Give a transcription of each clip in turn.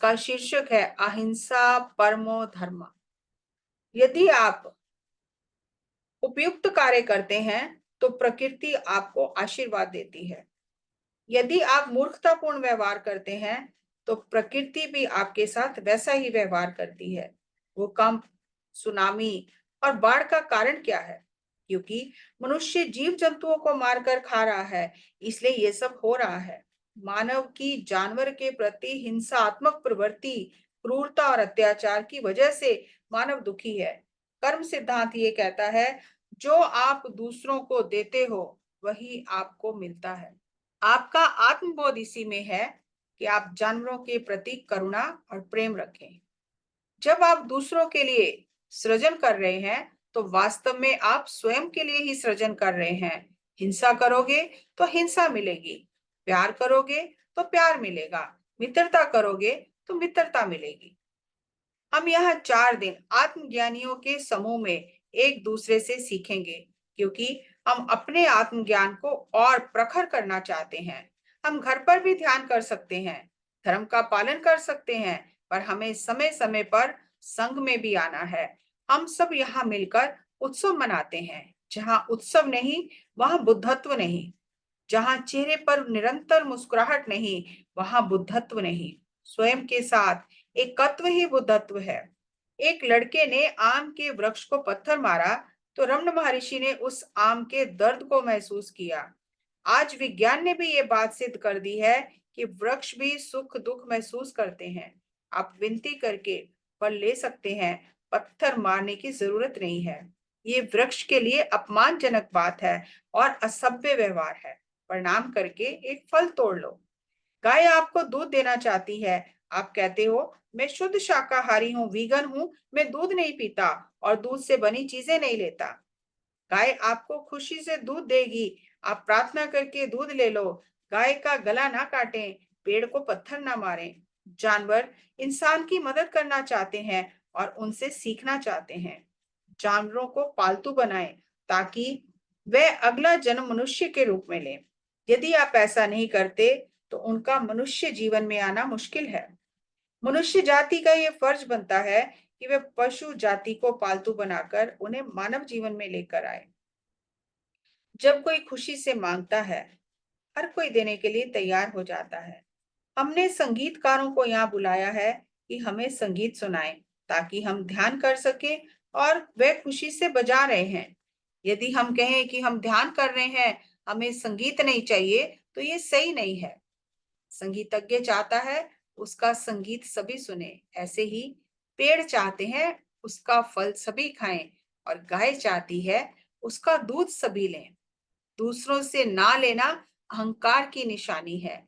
जिसका शीर्षक है अहिंसा परमो धर्म। यदि आप उपयुक्त कार्य करते हैं तो प्रकृति आपको आशीर्वाद देती है। यदि आप मूर्खतापूर्ण व्यवहार करते हैं तो प्रकृति भी आपके साथ वैसा ही व्यवहार करती है। भूकंप, सुनामी और बाढ़ का कारण क्या है? क्योंकि मनुष्य जीव जंतुओं को मारकर खा रहा है, इसलिए ये सब हो रहा है। मानव की जानवर के प्रति हिंसात्मक प्रवृत्ति, क्रूरता और अत्याचार की वजह से मानव दुखी है। कर्म सिद्धांत ये कहता है, जो आप दूसरों को देते हो वही आपको मिलता है। आपका आत्मबोध इसी में है कि आप जानवरों के प्रति करुणा और प्रेम रखें। जब आप दूसरों के लिए सृजन कर रहे हैं तो वास्तव में आप स्वयं के लिए ही सृजन कर रहे हैं। हिंसा करोगे तो हिंसा मिलेगी, प्यार करोगे तो प्यार मिलेगा, मित्रता करोगे तो मित्रता मिलेगी। हम यहाँ 4 दिन आत्मज्ञानियों के समूह में एक दूसरे से सीखेंगे, क्योंकि हम अपने आत्मज्ञान को और प्रखर करना चाहते हैं। हम घर पर भी ध्यान कर सकते हैं, धर्म का पालन कर सकते हैं, पर हमें समय समय पर संघ में भी आना है। हम सब यहाँ मिलकर उत्सव मनाते हैं। जहाँ उत्सव नहीं, वहाँ बुद्धत्व नहीं। जहाँ चेहरे पर निरंतर मुस्कुराहट नहीं, वहाँ बुद्धत्व नहीं। स्वयं के साथ एकत्व ही बुद्धत्व है। एक लड़के ने आम के वृक्ष को पत्थर मारा तो रमन महर्षि ने उस आम के दर्द को महसूस किया। आज विज्ञान ने भी ये बात सिद्ध कर दी है कि वृक्ष भी सुख दुख महसूस करते हैं। आप विनती करके फल ले सकते हैं, पत्थर मारने की जरूरत नहीं है। ये वृक्ष के लिए अपमानजनक बात है और असभ्य व्यवहार है। प्रणाम करके एक फल तोड़ लो। गाय आपको दूध देना चाहती है, आप कहते हो मैं शुद्ध शाकाहारी हूँ, वीगन हूँ, मैं दूध नहीं पीता और दूध से बनी चीजें नहीं लेता। गाय आपको खुशी से दूध देगी, आप प्रार्थना करके दूध ले लो। गाय का गला ना काटें, पेड़ को पत्थर ना मारें। जानवर इंसान की मदद करना चाहते हैं और उनसे सीखना चाहते हैं। जानवरों को पालतू बनाएं ताकि वे अगला जन्म मनुष्य के रूप में लें। यदि आप ऐसा नहीं करते तो उनका मनुष्य जीवन में आना मुश्किल है। मनुष्य जाति का ये फर्ज बनता है कि वे पशु जाति को पालतू बनाकर उन्हें मानव जीवन में लेकर आए। जब कोई खुशी से मांगता है, हर कोई देने के लिए तैयार हो जाता है। हमने संगीतकारों को यहाँ बुलाया है कि हमें संगीत सुनाएं ताकि हम ध्यान कर सकें, और वे खुशी से बजा रहे हैं। यदि हम कहें कि हम ध्यान कर रहे हैं, हमें संगीत नहीं चाहिए, तो ये सही नहीं है। संगीतज्ञ चाहता है उसका संगीत सभी सुने। ऐसे ही पेड़ चाहते हैं उसका फल सभी खाएं, और गाय चाहती है उसका दूध सभी लें। दूसरों से ना लेना अहंकार की निशानी है।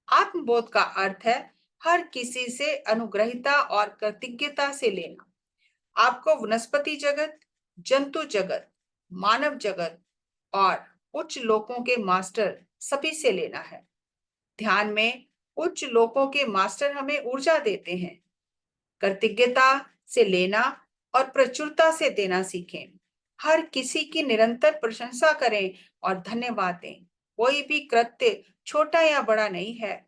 आत्मबोध का अर्थ है हर किसी से अनुग्रहिता और कृतज्ञता से लेना। आपको वनस्पति जगत, जंतु जगत, मानव जगत और उच्च लोकों के मास्टर सभी से लेना है। ध्यान में उच्च लोकों के मास्टर हमें ऊर्जा देते हैं। कृतज्ञता से लेना और प्रचुरता से देना सीखें। हर किसी की निरंतर प्रशंसा करें और धन्यवाद दें। कोई भी कृत्य छोटा या बड़ा नहीं है।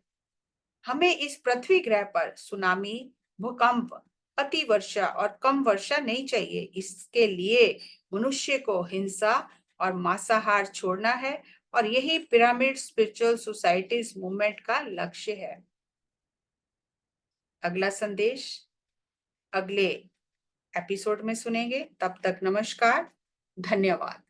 हमें इस पृथ्वी ग्रह पर सुनामी, भूकंप, अति वर्षा और कम वर्षा नहीं चाहिए। इसके लिए मनुष्य को हिंसा और मांसाहार छोड़ना है, और यही पिरामिड स्पिरिचुअल सोसाइटीज मूवमेंट का लक्ष्य है। अगला संदेश अगले एपिसोड में सुनेंगे। तब तक नमस्कार, धन्यवाद।